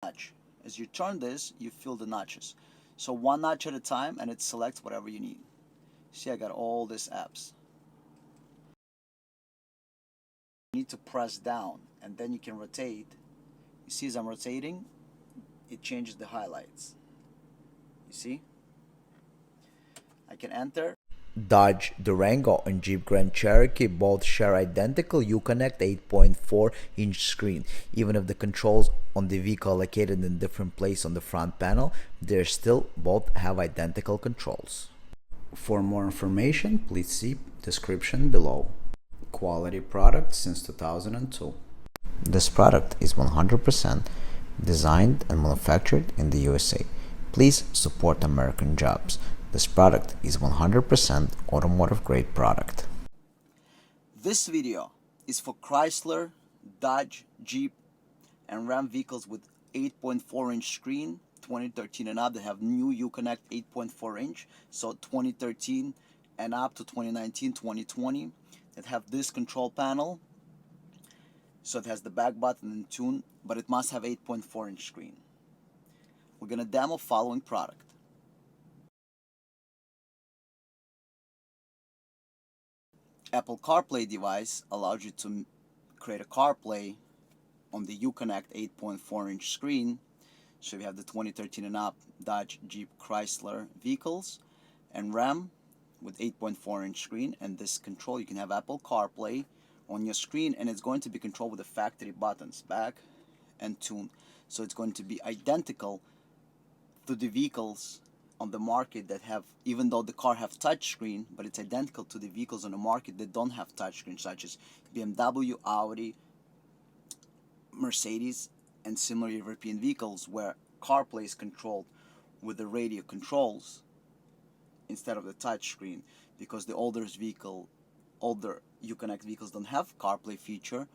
notch. As you turn this, you feel the notches. So one notch at a time, and it selects whatever you need. See, I got all these apps. You need to press down, and then you can rotate. You see, as I'm rotating, it changes the highlights. You see? I can enter. Dodge Durango and Jeep Grand Cherokee both share identical Uconnect 8.4 inch screen. Even if the controls on the vehicle are located in different place on the front panel, they still both have identical controls. For more information, please see description below. Quality product since 2002. This product is 100% designed and manufactured in the USA. Please support American jobs. This product is 100% automotive grade product. This video is for Chrysler, Dodge, Jeep, and Ram vehicles with 8.4 inch screen, 2013 and up. They have new Uconnect 8.4 inch, so 2013 and up to 2019, 2020, that have this control panel. So it has the back button and tune, but it must have 8.4 inch screen. We're gonna demo following product. Apple Carplay device allows you to create a CarPlay on the Uconnect 8.4 inch screen. So we have the 2013 and up Dodge, Jeep, Chrysler vehicles, and Ram with 8.4 inch screen. And this control, you can have Apple CarPlay on your screen, and it's going to be controlled with the factory buttons, back and tune. So it's going to be identical to the vehicles on the market that have, even though the car have touchscreen, but it's identical to the vehicles on the market that don't have touchscreen, such as BMW, Audi, Mercedes, and similar European vehicles where CarPlay is controlled with the radio controls instead of the touchscreen, because the older Uconnect vehicles don't have CarPlay feature.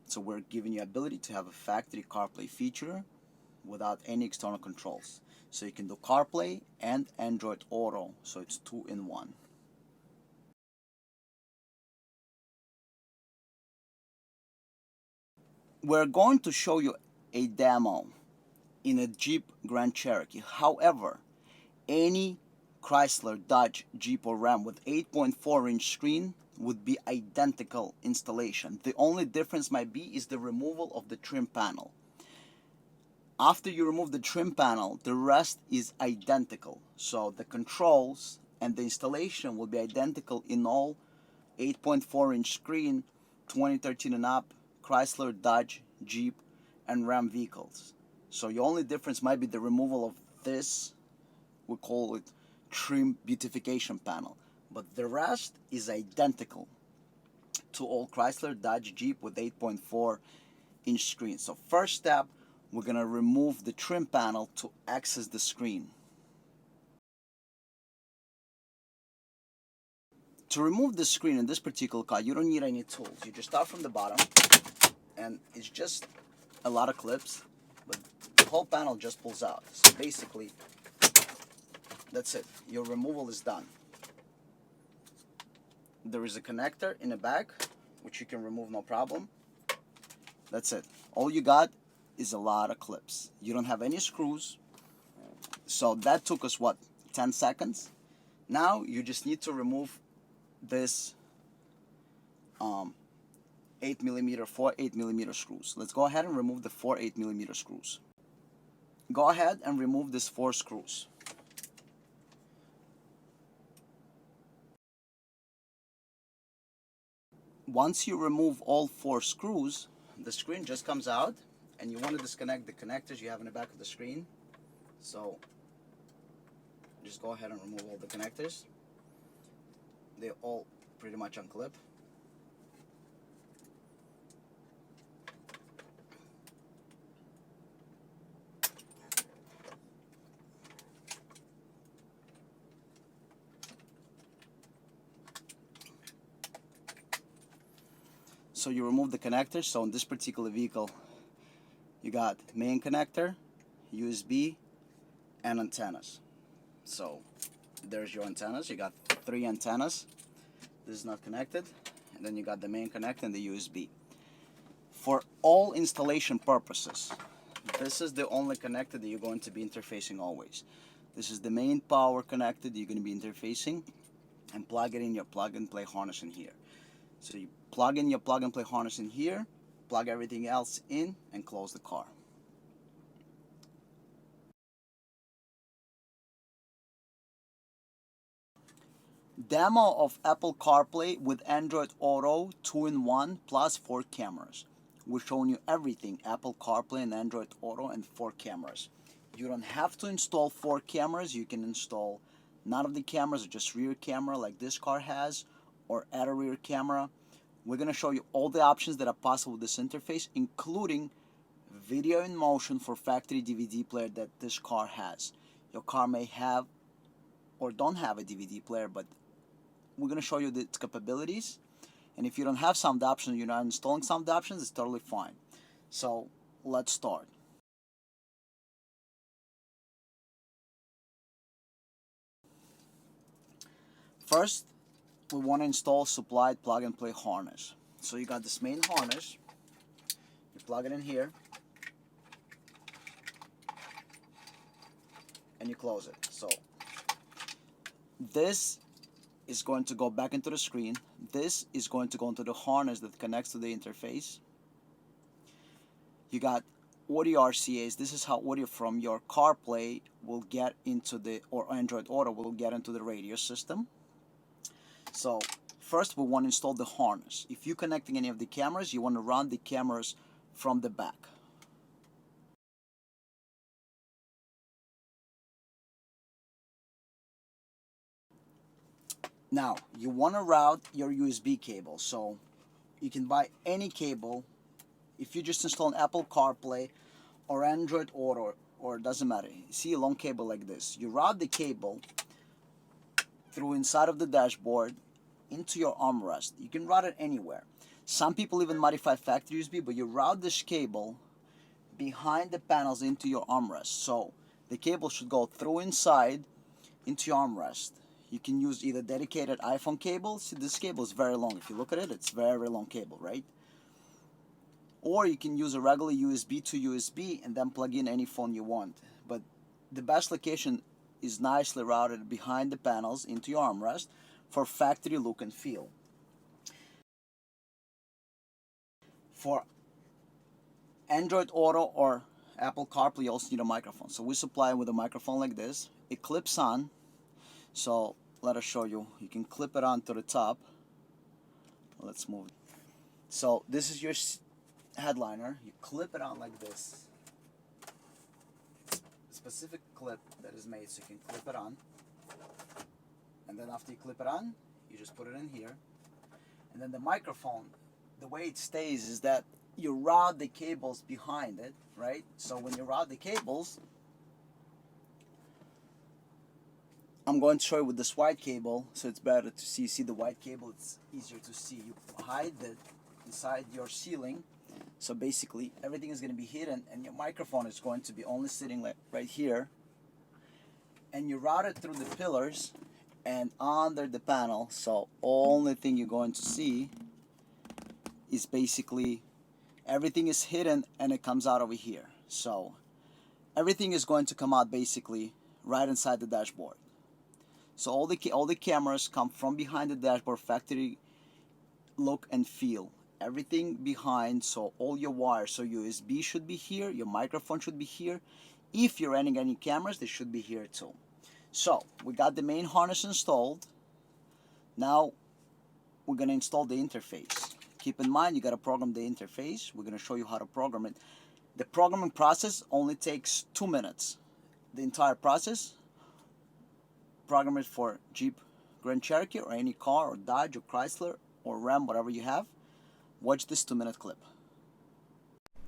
So we're giving you ability to have a factory CarPlay feature without any external controls. So you can do CarPlay and Android Auto, so it's 2-in-1. We're going to show you a demo in a Jeep Grand Cherokee. However, any Chrysler, Dodge, Jeep, or Ram with 8.4 inch screen would be identical installation. The only difference might be is the removal of the trim panel. After you remove the trim panel, the rest is identical. So the controls and the installation will be identical in all 8.4 inch screen, 2013 and up, Chrysler, Dodge, Jeep, and Ram vehicles. So your only difference might be the removal of this, we call it trim beautification panel. But the rest is identical to all Chrysler, Dodge, Jeep with 8.4 inch screen. So first step, we're going to remove the trim panel to access the screen. To remove the screen in this particular car, you don't need any tools. You just start from the bottom, and it's just a lot of clips, but the whole panel just pulls out. So basically, that's it. Your removal is done. There is a connector in the back, which you can remove no problem. That's it. All you got is a lot of clips. You don't have any screws. So that took us, what, 10 seconds? Now you just need to remove this 8mm, 4 8mm screws. Let's go ahead and remove the 4 8mm screws. Go ahead and remove these 4 screws. Once you remove all 4 screws, the screen just comes out, and you want to disconnect the connectors you have in the back of the screen. So just go ahead and remove all the connectors. They all pretty much unclip. So you remove the connectors. So in this particular vehicle, you got main connector, USB, and antennas. So there's your antennas. You got 3 antennas. This is not connected. And then you got the main connector and the USB. For all installation purposes, This is the only connector that you're going to be interfacing always. This is the main power connector that you're going to be interfacing, and plug it in your plug and play harness in here. So you plug in your plug and play harness in here, plug everything else in, and close the car. Demo of Apple CarPlay with Android Auto 2-in-1 plus 4 cameras. We're showing you everything Apple CarPlay and Android Auto and 4 cameras. You don't have to install 4 cameras. You can install none of the cameras or just rear camera like this car has, or add a rear camera. We're going to show you all the options that are possible with this interface, including video in motion for factory DVD player that this car has. Your car may have or don't have a DVD player, but we're going to show you its capabilities. And if you don't have sound options, you're not installing sound options, it's totally fine. So let's start. First, we want to install supplied plug and play harness. So you got this main harness, you plug it in here, and you close it. So this is going to go back into the screen. This is going to go into the harness that connects to the interface. You got audio RCAs. This is how audio from your CarPlay will get into the, or Android Auto will get into the radio system. So first we want to install the harness. If you're connecting any of the cameras, you want to run the cameras from the back. Now you want to route your USB cable. So you can buy any cable. If you just install an Apple CarPlay or Android Auto, or it doesn't matter, you see a long cable like this, you route the cable through inside of the dashboard into your armrest. You can route it anywhere. Some people even modify factory USB, but you route this cable behind the panels into your armrest. So the cable should go through inside into your armrest. You can use either dedicated iPhone cable. See, this cable is very long. If you look at it, it's very long cable, right? Or you can use a regular USB to USB and then plug in any phone you want. But the best location is nicely routed behind the panels into your armrest for factory look and feel. For Android Auto or Apple CarPlay, you also need a microphone. So we supply it with a microphone like this. It clips on. So let us show you. You can clip it on to the top. Let's move it. So this is your headliner. You clip it on like this. Specific clip that is made so you can clip it on, and then after you clip it on, you just put it in here. And then the microphone, the way it stays is that you route the cables behind it, right? So when you route the cables, I'm going to show you with this white cable so it's better to see. See the white cable, it's easier to see. You hide it inside your ceiling. So basically everything is going to be hidden and your microphone is going to be only sitting like right here, and you route it through the pillars and under the panel. So only thing you're going to see is basically everything is hidden and it comes out over here. So everything is going to come out basically right inside the dashboard. So all the cameras come from behind the dashboard, factory look and feel. Everything behind, so all your wires, so USB should be here, your microphone should be here. If you're running any cameras, they should be here too. So we got the main harness installed. Now we're going to install the interface. Keep in mind you got to program the interface. We're going to show you how to program it. The programming process only takes 2 minutes. The entire process, program it for Jeep Grand Cherokee or any car or Dodge or Chrysler or Ram, whatever you have. Watch this 2-minute clip.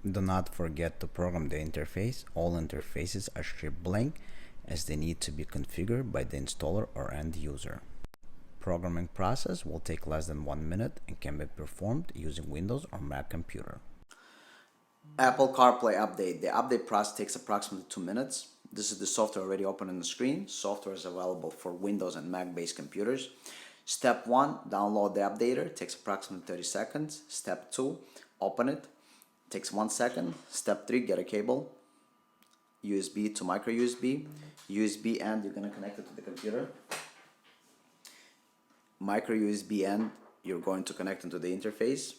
Do not forget to program the interface. All interfaces are shipped blank as they need to be configured by the installer or end user. Programming process will take less than 1 minute and can be performed using Windows or Mac computer. Apple CarPlay update. The update process takes approximately 2 minutes. This is the software already open on the screen. Software is available for Windows and Mac-based computers. Step 1, download the updater. Takes approximately 30 seconds. Step 2, open it. Takes 1 second. Step 3, get a cable. USB to micro USB. USB end, you're going to connect it to the computer. Micro USB end, you're going to connect into the interface.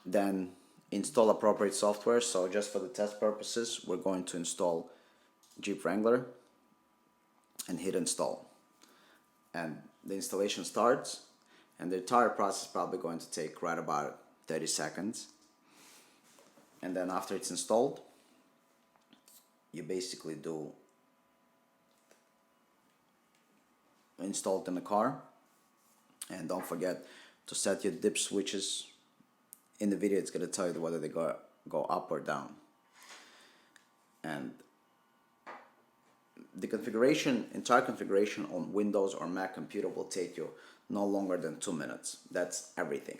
Then install appropriate software. So just for the test purposes, we're going to install Jeep Wrangler and hit install. And the installation starts, and the entire process is probably going to take right about 30 seconds. And then after it's installed, you basically do install it in the car. And don't forget to set your dip switches. In the video, it's going to tell you whether they go up or down. And the entire configuration on Windows or Mac computer will take you no longer than 2 minutes. That's everything.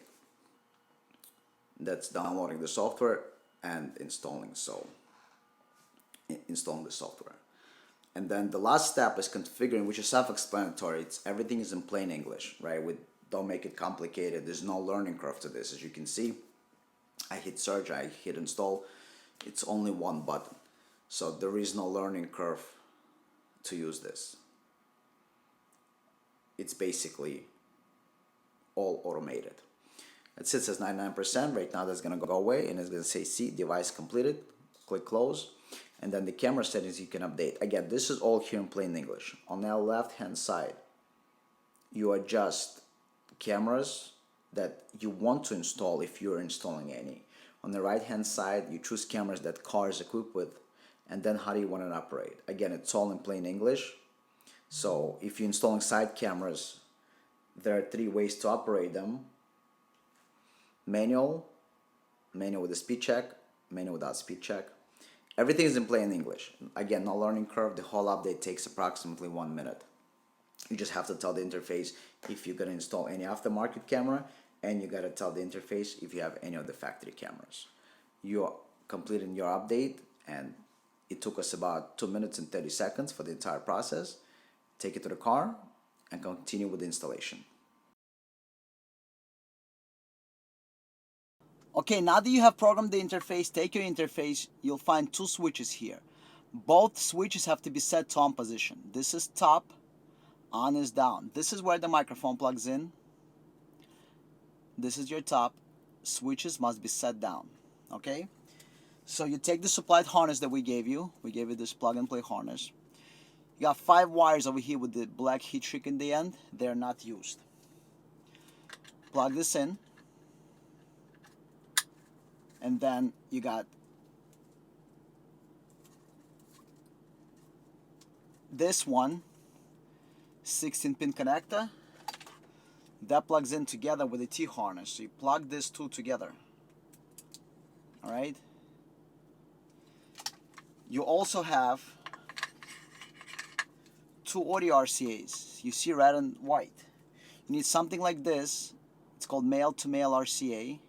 That's downloading the software and installing the software. And then the last step is configuring, which is self-explanatory. Everything is in plain English, right? Don't make it complicated. There's no learning curve to this. As you can see, I hit search, I hit install. It's only one button. So there is no learning curve to use this. It's basically all automated. It sits as 99%. Right now that's going to go away and it's going to say see device completed. Click close. And then the camera settings you can update. Again, this is all here in plain English. On the left hand side, you adjust cameras that you want to install if you're installing any. On the right hand side, you choose cameras that car is equipped with, and then how do you want to operate. Again, it's all in plain English. So if you're installing side cameras, there are 3 ways to operate them. Manual with a speed check, manual without speed check. Everything is in plain English. Again, no learning curve. The whole update takes approximately 1 minute. You just have to tell the interface if you're going to install any aftermarket camera, and you got to tell the interface if you have any of the factory cameras. You're completing your update, and it took us about 2 minutes and 30 seconds for the entire process. Take it to the car and continue with the installation. Okay, now that you have programmed the interface, take your interface, you'll find 2 switches here. Both switches have to be set to on position. This is top, on is down. This is where the microphone plugs in. This is your top. Switches must be set down. Okay? So you take the supplied harness that we gave you. We gave you this plug and play harness. You got 5 wires over here with the black heat shrink in the end. They're not used. Plug this in. And then you got this one, 16-pin connector. That plugs in together with the T-harness. So you plug these 2 together. Alright? You also have 2 audio RCAs. You see red and white. You need something like this. It's called male-to-male RCA.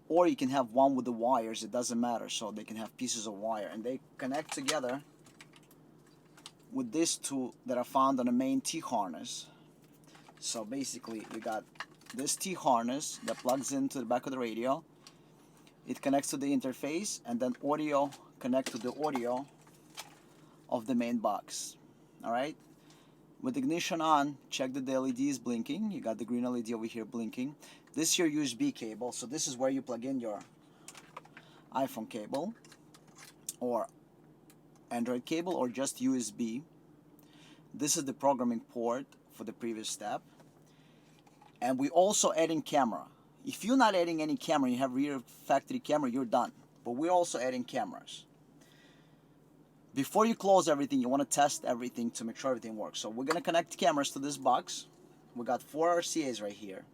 Or you can have one with the wires. It doesn't matter. So they can have pieces of wire. And they connect together with these 2 that are found on the main T-harness. So basically, you got this T-harness that plugs into the back of the radio. It connects to the interface, and then audio connects to the audio of the main box. Alright? With ignition on, check that the LED is blinking. You got the green LED over here blinking. This is your USB cable, so this is where you plug in your iPhone cable, or Android cable, or just USB. This is the programming port for the previous step. And we also adding camera. If you're not adding any camera, you have rear factory camera, you're done. But we're also adding cameras. Before you close everything, you want to test everything to make sure everything works. So we're going to connect cameras to this box. We got 4 RCAs right here.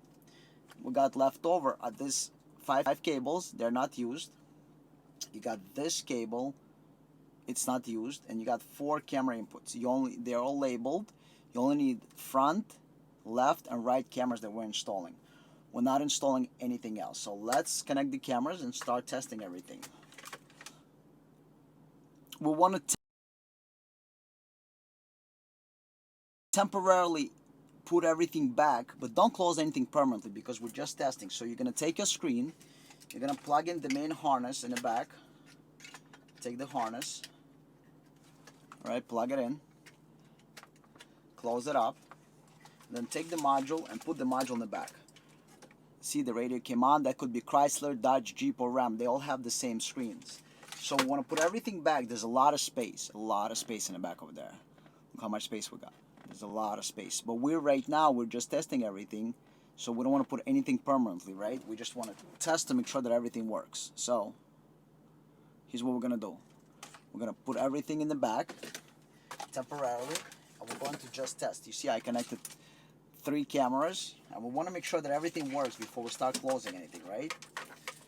We got left over at this 5 cables. They're not used. You got this cable. It's not used. And you got 4 camera inputs. They're all labeled. You only need front, left, and right cameras that we're installing. We're not installing anything else. So let's connect the cameras and start testing everything. We want to temporarily put everything back, but don't close anything permanently because we're just testing. So you're going to take your screen, you're going to plug in the main harness in the back, take the harness, all right, plug it in, close it up, then take the module and put the module in the back. See, the radio came on. That could be Chrysler, Dodge, Jeep, or Ram. They all have the same screens. So we want to put everything back. There's a lot of space in the back over there. Look how much space we got. There's a lot of space. But right now, we're just testing everything. So we don't want to put anything permanently, right? We just want to test to make sure that everything works. So here's what we're going to do. We're going to put everything in the back temporarily. And we're going to just test. You see, I connected 3 cameras, and we want to make sure that everything works before we start closing anything, right?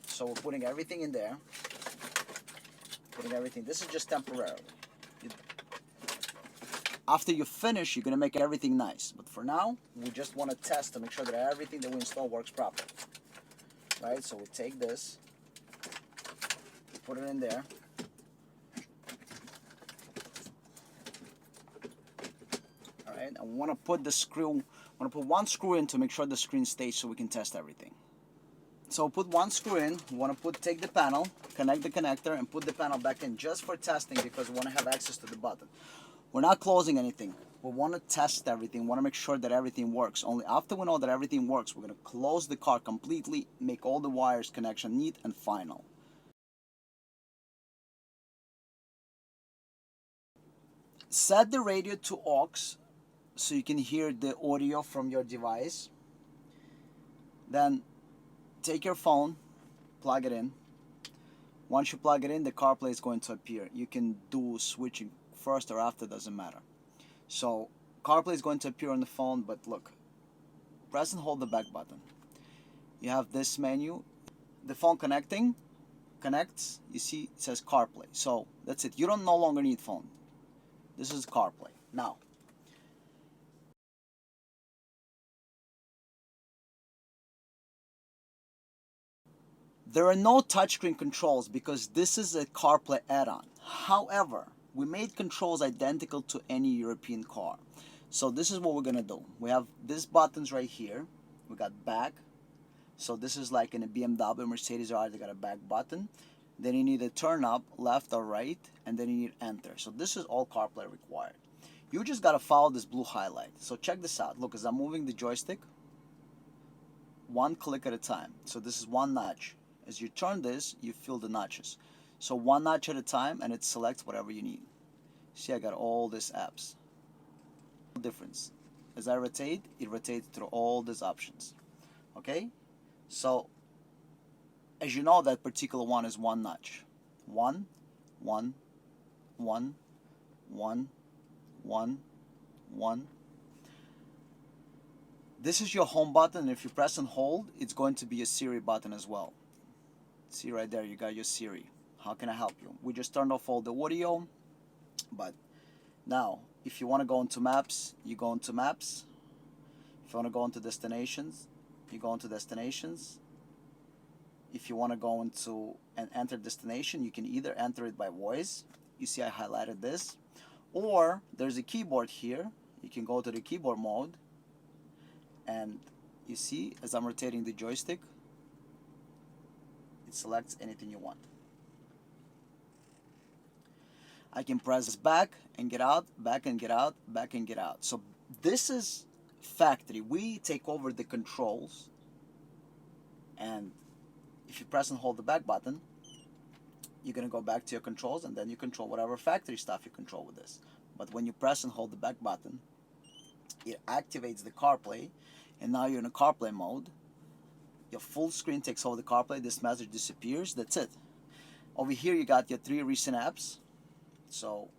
So we're putting everything in there. Putting everything. This is just temporarily. After you finish, you're going to make everything nice. But for now, we just want to test to make sure that everything that we install works properly. Right? So we take this, we put it in there. Alright, and we want to put the screw, I want to put 1 screw in to make sure the screen stays so we can test everything. So put 1 screw in, we want to take the panel, connect the connector, and put the panel back in just for testing because we want to have access to the button. We're not closing anything. We want to test everything. We want to make sure that everything works. Only after we know that everything works, we're going to close the car completely, make all the wires connection neat and final. Set the radio to aux so you can hear the audio from your device. Then take your phone, plug it in. Once you plug it in, the CarPlay is going to appear. You can do switching first or after, doesn't matter. So CarPlay is going to appear on the phone, but look, press and hold the back button. You have this menu. The phone connects, you see it says CarPlay. So that's it. You don't no longer need phone. This is CarPlay. Now, there are no touchscreen controls because this is a CarPlay add-on. However, we made controls identical to any European car. So this is what we're going to do. We have these buttons right here. We got back. So this is like in a BMW, Mercedes, or they got a back button. Then you need a turn up, left or right, and then you need enter. So this is all CarPlay required. You just got to follow this blue highlight. So check this out. Look, as I'm moving the joystick, 1 click at a time. So this is 1 notch. As you turn this, you feel the notches. So 1 notch at a time, and it selects whatever you need. See, I got all these apps. Difference. As I rotate, it rotates through all these options. Okay? So, as you know, that particular one is 1 notch. 1, 1, 1, 1, 1, 1. This is your home button. If you press and hold, it's going to be a Siri button as well. See right there, you got your Siri. How can I help you? We just turned off all the audio, but now, if you want to go into maps, you go into maps. If you want to go into destinations, you go into destinations. If you want to go into and enter destination, you can either enter it by voice. You see I highlighted this. Or there's a keyboard here. You can go to the keyboard mode. And you see, as I'm rotating the joystick, it selects anything you want. I can press back and get out, back and get out, back and get out. So this is factory. We take over the controls, and if you press and hold the back button, you're going to go back to your controls, and then you control whatever factory stuff you control with this. But when you press and hold the back button, it activates the CarPlay, and now you're in a CarPlay mode. Your full screen takes over the CarPlay. This message disappears. That's it. Over here, you got your 3 recent apps. So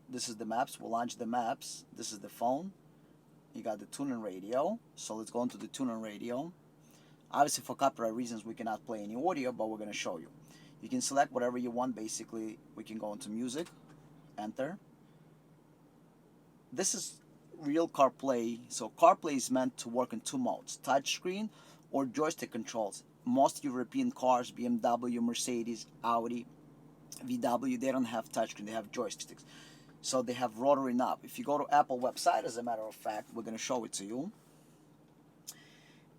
this is the maps. We'll launch the maps. This is the phone. You got the tune-in radio. So let's go into the tune-in radio. Obviously, for copyright reasons, we cannot play any audio, but we're going to show you. You can select whatever you want. Basically, we can go into music, enter. This is real CarPlay. So CarPlay is meant to work in 2 modes, touchscreen or joystick controls. Most European cars, BMW, Mercedes, Audi, VW, they don't have touchscreen, they have joysticks. So they have rotary knob. If you go to Apple website, as a matter of fact, we're going to show it to you.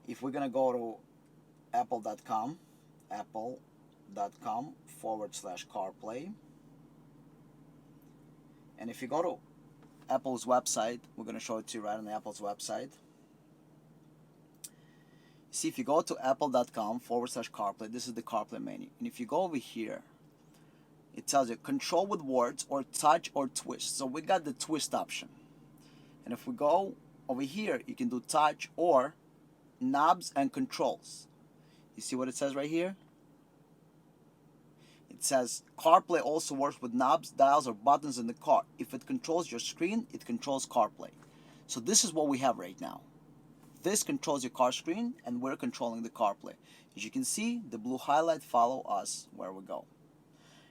If we're going to go to apple.com, apple.com/CarPlay. And if you go to Apple's website, we're going to show it to you right on Apple's website. See, if you go to apple.com/CarPlay, this is the CarPlay menu. And if you go over here, it tells you control with words or touch or twist. So we got the twist option. And if we go over here, you can do touch or knobs and controls. You see what it says right here? It says CarPlay also works with knobs, dials, or buttons in the car. If it controls your screen, it controls CarPlay. So this is what we have right now. This controls your car screen, and we're controlling the CarPlay. As you can see, the blue highlight follow us where we go.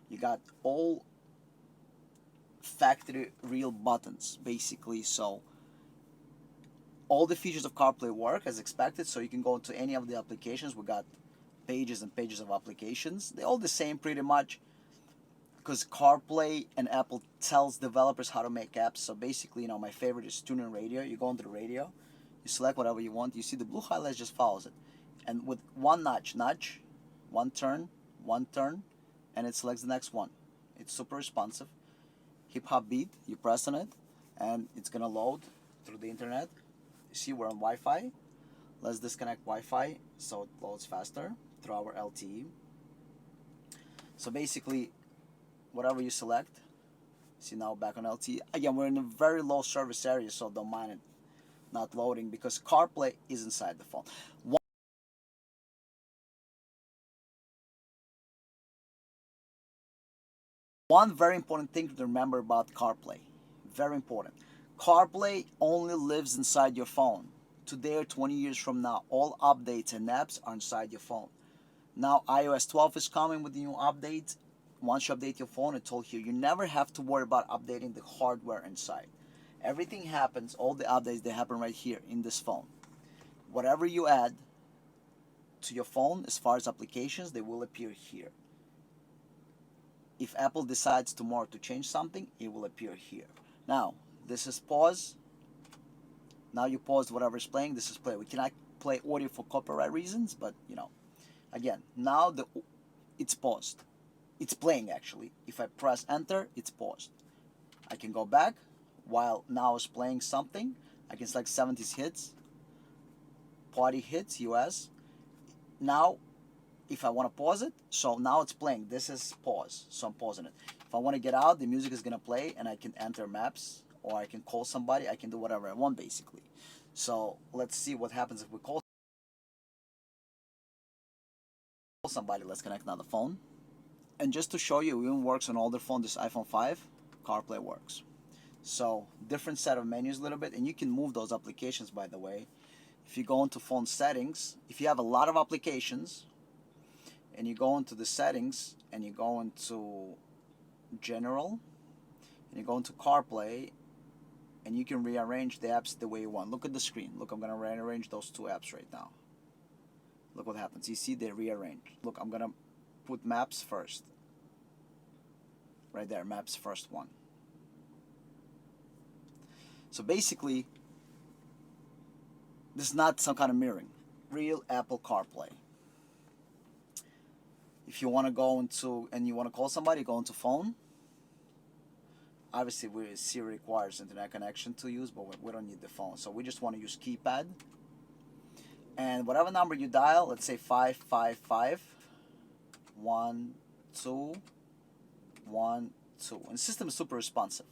You got all factory real buttons, basically. So all the features of CarPlay work as expected. So you can go into any of the applications. We got pages and pages of applications. They're all the same pretty much, because CarPlay and Apple tells developers how to make apps. So basically, my favorite is tuning radio. You go into the radio, you select whatever you want. You see the blue highlight just follows it. And with one nudge, one turn, and it selects the next one. It's super responsive. Hip hop beat, you press on it, and it's gonna load through the internet. You see we're on Wi-Fi. Let's disconnect Wi-Fi so it loads faster through our LTE. So basically, whatever you select, see now back on LTE. Again, we're in a very low service area, so don't mind it not loading because CarPlay is inside the phone. One very important thing to remember about CarPlay, very important. CarPlay only lives inside your phone. Today or 20 years from now, all updates and apps are inside your phone. Now iOS 12 is coming with the new update. Once you update your phone, it's all here. You never have to worry about updating the hardware inside. Everything happens, all the updates, they happen right here in this phone. Whatever you add to your phone as far as applications, they will appear here. If Apple decides tomorrow to change something, it will appear here. Now, this is pause. Now you paused whatever is playing. This is play. We cannot play audio for copyright reasons, but again, now it's paused. It's playing actually. If I press enter, it's paused. I can go back while now it's playing something. I can select 70s hits, party hits, US. Now, if I want to pause it, so now it's playing. This is pause, so I'm pausing it. If I want to get out, the music is going to play and I can enter maps or I can call somebody. I can do whatever I want basically. So let's see what happens if we call somebody. Let's connect another phone. And just to show you, it even works on older phone. This iPhone 5, CarPlay works. So different set of menus a little bit, and you can move those applications, by the way. If you go into phone settings, if you have a lot of applications and you go into the settings and you go into general and you go into CarPlay, and you can rearrange the apps the way you want. Look at the screen. Look, I'm going to rearrange those two apps right now. Look what happens. You see they rearrange. Look, I'm going to put maps first. Right there, maps first one. So basically, this is not some kind of mirroring. Real Apple CarPlay. If you want to go into, and you want to call somebody, go into phone. Obviously, Siri requires internet connection to use, but we don't need the phone. So we just want to use keypad. And whatever number you dial, let's say 555 12 12. And the system is super responsive.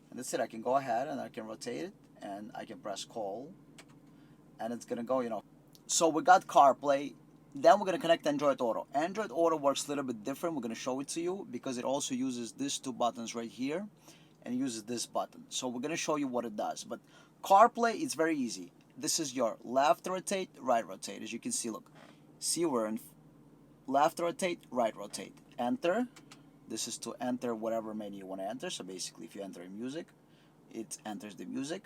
And that's it. I can go ahead and I can rotate it and I can press call. And it's going to go, So we got CarPlay. Then we're going to connect Android Auto. Android Auto works a little bit different. We're going to show it to you because it also uses these two buttons right here and it uses this button. So we're going to show you what it does. But CarPlay, it's very easy. This is your left rotate, right rotate. As you can see, look. See, we're in left rotate, right rotate. Enter. This is to enter whatever menu you want to enter. So basically, if you enter music, it enters the music.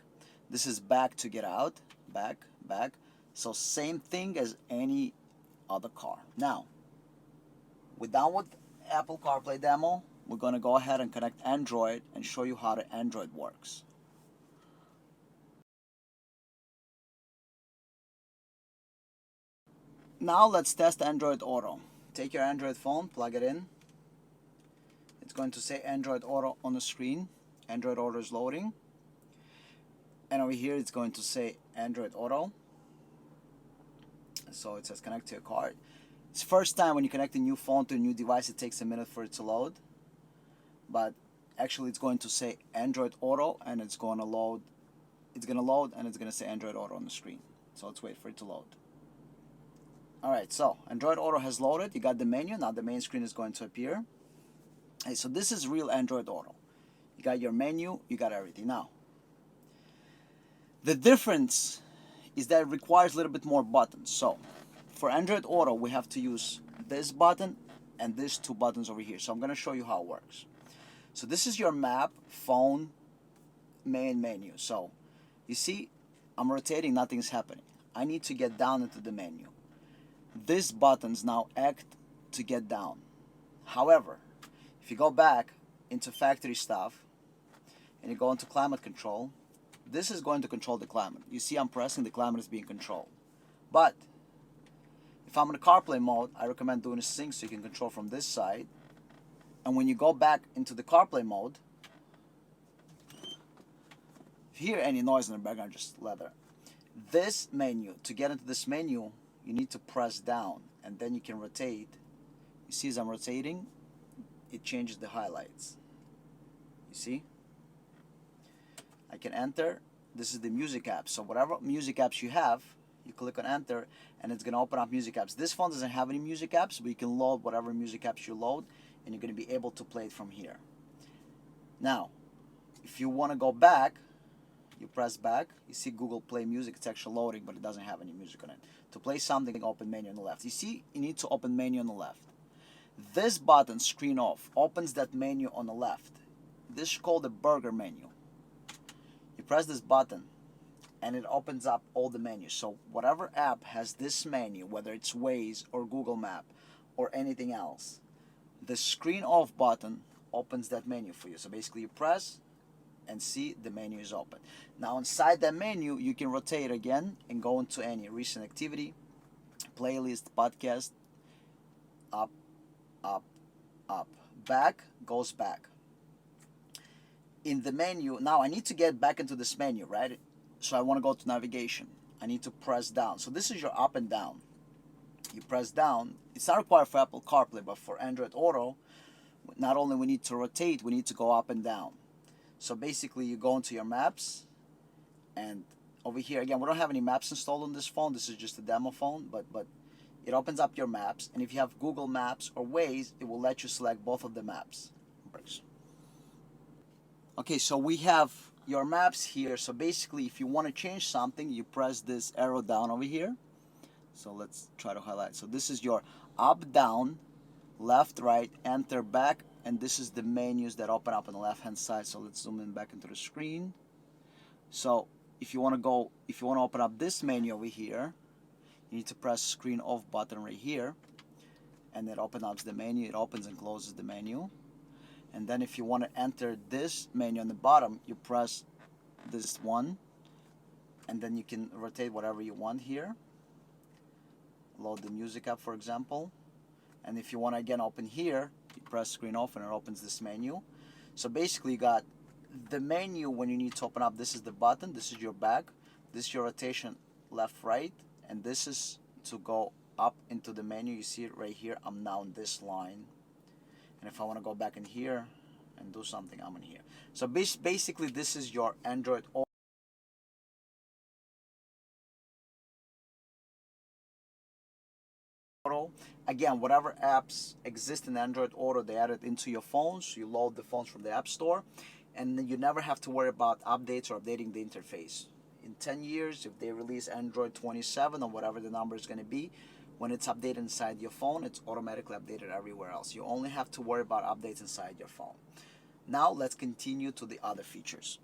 This is back to get out. Back, back. So same thing as any other car. Now, we're done with Apple CarPlay demo. We're going to go ahead and connect Android and show you how the Android works. Now let's test Android Auto. take your Android phone, plug it in. It's going to say Android Auto on the screen. Android Auto is loading. And over here it's going to say Android Auto. So it says connect to your card. It's first time when you connect a new phone to a new device, it takes a minute for it to load. But actually it's going to say Android Auto, and it's going to load. It's going to load and it's going to say Android Auto on the screen. So let's wait for it to load. Alright, so Android Auto has loaded. You got the menu. Now the main screen is going to appear. Hey, so this is real Android Auto. You got your menu, you got everything. Now, the difference is that it requires a little bit more buttons. So, for Android Auto, we have to use this button and these two buttons over here. So I'm going to show you how it works. So this is your map, phone, main menu. So, you see, I'm rotating, nothing's happening. I need to get down into the menu. These buttons now act to get down. However, if you go back into factory stuff and you go into climate control, this is going to control the climate. You see I'm pressing, the climate is being controlled. But if I'm in CarPlay mode, I recommend doing a sync so you can control from this side. And when you go back into the CarPlay mode, if you hear any noise in the background, just leather. This menu, to get into this menu, you need to press down and then you can rotate. You see as I'm rotating, it changes the highlights. You see? I can enter. This is the music app. So whatever music apps you have, you click on enter and it's going to open up music apps. This phone doesn't have any music apps, but you can load whatever music apps you load and you're going to be able to play it from here. Now, if you want to go back, you press back. You see Google Play Music. It's actually loading, but it doesn't have any music on it. To play something, open menu on the left. You see, you need to open menu on the left. This button, screen off, opens that menu on the left. This is called the burger menu. You press this button and it opens up all the menus. So whatever app has this menu, whether it's Waze or Google Map or anything else, the screen off button opens that menu for you. So basically you press and see the menu is open. Now inside that menu you can rotate again and go into any recent activity, playlist, podcast, up, up, up, back, goes back. In the menu, now I need to get back into this menu, right? So I want to go to navigation. I need to press down. So this is your up and down. You press down. It's not required for Apple Carplay, but for Android Auto, not only we need to rotate, we need to go up and down. So basically you go into your maps, and over here, again, we don't have any maps installed on this phone. This is just a demo phone, but it opens up your maps, and if you have Google Maps or Waze, it will let you select both of the maps. Okay, so we have your maps here. So basically, if you want to change something, you press this arrow down over here. So let's try to highlight. So this is your up, down, left, right, enter, back, and this is the menus that open up on the left-hand side. So let's zoom in back into the screen. So if you want to open up this menu over here, you need to press screen off button right here, and it opens up the menu. It opens and closes the menu. And then if you want to enter this menu on the bottom, you press this one, and then you can rotate whatever you want here. Load the music app, for example. And if you want to again open here, you press screen off and it opens this menu. So basically you got the menu when you need to open up. This is the button, this is your back, this is your rotation left, right, and this is to go up into the menu. You see it right here. I'm now in this line. And if I want to go back in here and do something, I'm in here. So basically this is your Android Auto. Again, whatever apps exist in Android Auto, they add it into your phones. You load the phones from the App Store, and then you never have to worry about updates or updating the interface. In 10 years, if they release Android 27 or whatever the number is going to be, when it's updated inside your phone, it's automatically updated everywhere else. You only have to worry about updates inside your phone. Now let's continue to the other features.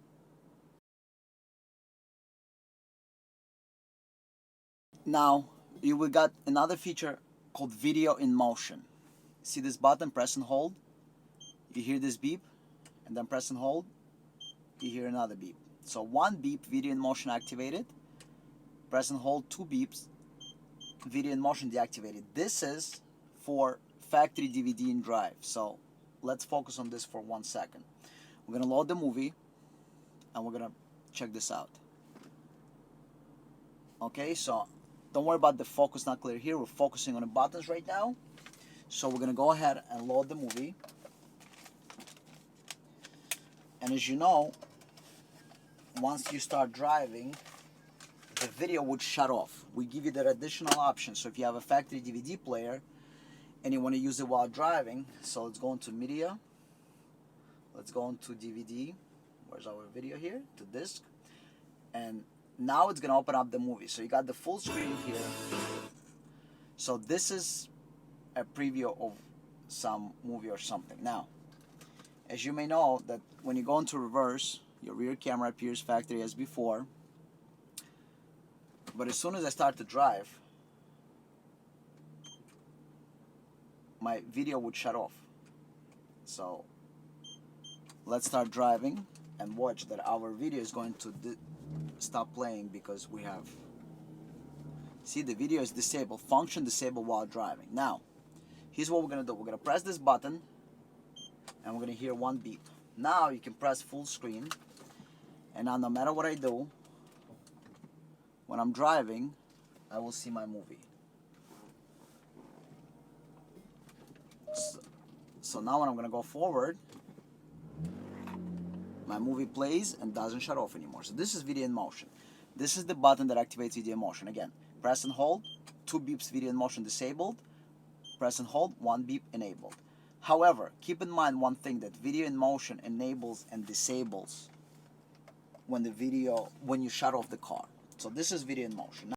Now we got another feature called video in motion. See this button, press and hold. You hear this beep, and then press and hold. You hear another beep. So one beep, video in motion activated. Press and hold, two beeps, video in motion deactivated. This is for factory DVD and drive. So let's focus on this for 1 second. We're gonna load the movie and we're gonna check this out. Okay, so don't worry about the focus not clear here. We're focusing on the buttons right now. So we're gonna go ahead and load the movie. And as you know, once you start driving, the video would shut off. We give you that additional option. So if you have a factory DVD player and you want to use it while driving, so let's go into media. Let's go into DVD. Where's our video here? To disc. And now it's going to open up the movie. So you got the full screen here. So this is a preview of some movie or something. Now, as you may know, that when you go into reverse, your rear camera appears factory as before. But as soon as I start to drive, my video would shut off. So let's start driving and watch that our video is going to stop playing because we have, see, the video is disabled, function disabled while driving. Now, here's what we're going to do. We're going to press this button and we're going to hear one beep. Now you can press full screen, and now no matter what I do, when I'm driving, I will see my movie. So now when I'm going to go forward, my movie plays and doesn't shut off anymore. So this is video in motion. This is the button that activates video in motion. Again, press and hold, 2 beeps video in motion disabled, press and hold, 1 beep enabled. However, keep in mind one thing, that video in motion enables and disables when you shut off the car. So this is video in motion.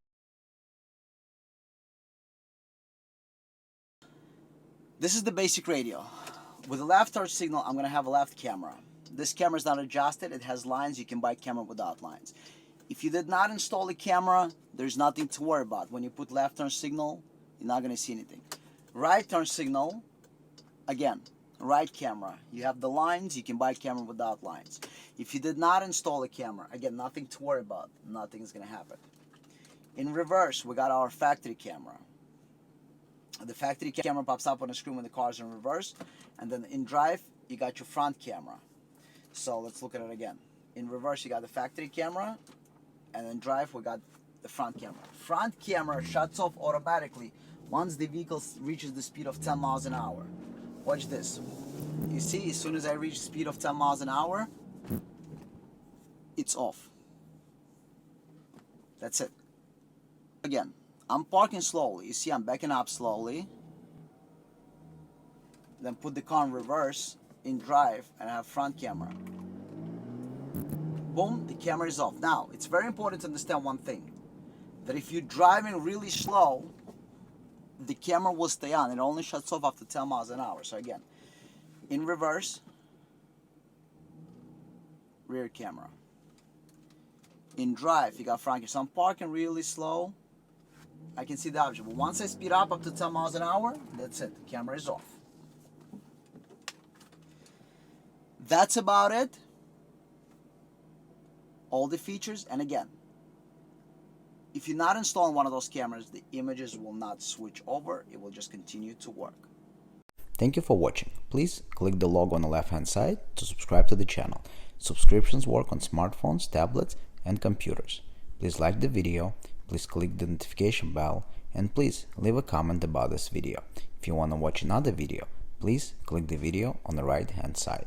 This is the basic radio. With the left touch signal, I'm going to have a left camera. This camera is not adjusted. It has lines. You can buy camera without lines. If you did not install a camera, there's nothing to worry about. When you put left turn signal, you're not going to see anything. Right turn signal, again, right camera. You have the lines. You can buy camera without lines. If you did not install a camera, again, nothing to worry about. Nothing is going to happen. In reverse, we got our factory camera. The factory camera pops up on the screen when the car is in reverse. And then in drive, you got your front camera. So let's look at it again. In reverse, you got the factory camera. And in drive, we got the front camera. Front camera shuts off automatically once the vehicle reaches the speed of 10 miles an hour. Watch this. You see, as soon as I reach the speed of 10 miles an hour, it's off. That's it. Again, I'm parking slowly. You see, I'm backing up slowly. Then put the car in reverse, in drive, and I have front camera. Boom, the camera is off. Now, it's very important to understand one thing. That if you're driving really slow, the camera will stay on. It only shuts off after 10 miles an hour. So again, in reverse, rear camera. In drive, you got front camera. So I'm parking really slow. I can see the object. But once I speed up to 10 miles an hour, that's it. The camera is off. That's about it. All the features. And again, if you're not installing one of those cameras, the images will not switch over. It will just continue to work. Thank you for watching. Please click the logo on the left hand side to subscribe to the channel. Subscriptions work on smartphones, tablets, and computers. Please like the video, please click the notification bell, and please leave a comment about this video. If you want to watch another video, please click the video on the right hand side.